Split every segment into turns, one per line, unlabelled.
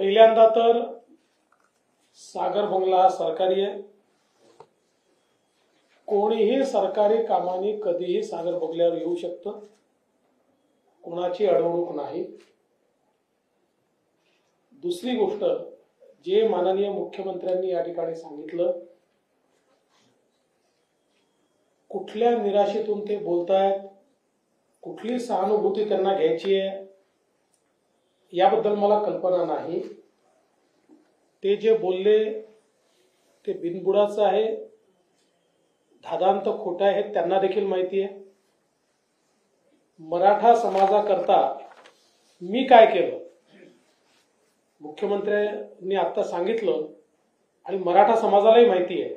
पहिल्यांदा तर सागर बंगला सरकारी आहे। कोणीही सरकारी कामाने कधीही सागर बंगल्यावर येऊ शकतं, कोणाची अडवणूक नाही। दुसरी गोष्ट, जे माननीय मुख्यमंत्र्यांनी या ठिकाणी सांगितलं, कुठल्या निराशेतून ते बोलतायत, कुठली सहानुभूती त्यांना घ्यायची आहे याबद्दल मला कल्पना नाही। ते जे बोलले ते बिनबुडाचं आहे, धादांत खोटं आहे हे त्यांना देखील माहिती आहे। मराठा समाजाकरता मी काय केलं मुख्यमंत्र्यांनी आता सांगितलं आणि मराठा समाजालाही माहिती आहे।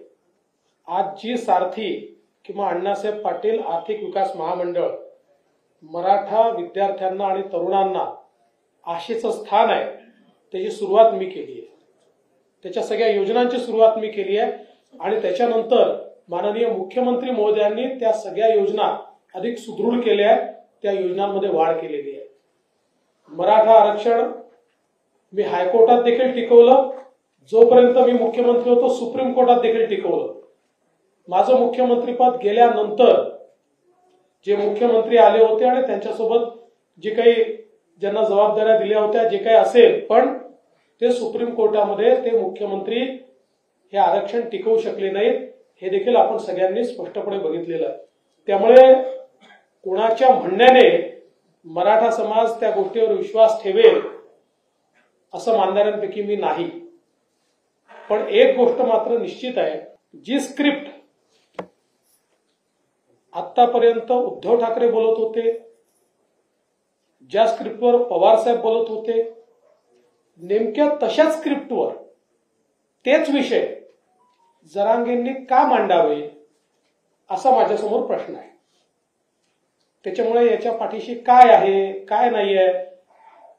आज जी सारथी किंवा अण्णासाहेब पाटील आर्थिक विकास महामंडळ मराठा विद्यार्थ्यांना आणि तरुणांना आशेचं स्थान आहे, त्याची सुरुवात मी केली आहे। त्याच्या सगळ्या योजनांची सुरुवात मी केली आहे आणि त्याच्यानंतर माननीय मुख्यमंत्री महोदयांनी त्या सगळ्या योजना अधिक सुदृढ केल्या आहेत, त्या योजनांमध्ये वाढ केलेली आहे। मराठा आरक्षण मी हायकोर्टात देखील टिकवलं, जोपर्यंत मी मुख्यमंत्री होतो सुप्रीम कोर्टात देखील टिकवलं। माझं मुख्यमंत्रीपद गेल्यानंतर जे मुख्यमंत्री आले होते आणि त्यांच्यासोबत जे काही ज्यांना जबाबदाऱ्या दिल्या होत्या जे काही असेल, पण ते सुप्रीम कोर्टामध्ये ते मुख्यमंत्री हे आरक्षण टिकवू शकले नाहीत, हे देखील आपण सगळ्यांनी स्पष्टपणे बघितलेलं आहे। त्यामुळे कोणाच्या म्हणण्याने मराठा समाज त्या गोष्टीवर विश्वास ठेवेल असं मानणाऱ्यांपैकी मी नाही। पण एक गोष्ट मात्र निश्चित आहे, जी स्क्रिप्ट आतापर्यंत उद्धव ठाकरे बोलत होते, ज्या स्क्रिप्टवर पवार साहेब बोलत होते, नेमक्या तशाच स्क्रिप्टवर तेच विषय जरांगेंनी का मांडावे असा माझ्यासमोर प्रश्न आहे। त्याच्यामुळे याच्या पाठीशी काय आहे काय नाही आहे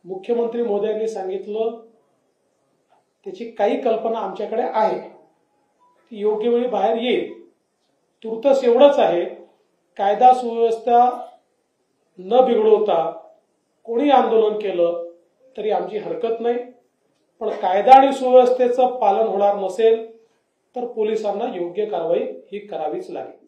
मुख्यमंत्री महोदयांनी सांगितलं, त्याची काही कल्पना आमच्याकडे आहे, ती योग्य वेळी बाहेर येईल। तुर्तस एवढंच आहे, कायदा सुव्यवस्था न बिघडवता कोणी आंदोलन केलं तरी आमची हरकत नाही, पण कायदा आणि सुव्यवस्थेचं पालन होणार नसेल तर पोलिसांना योग्य कारवाई ही करावीच लागेल।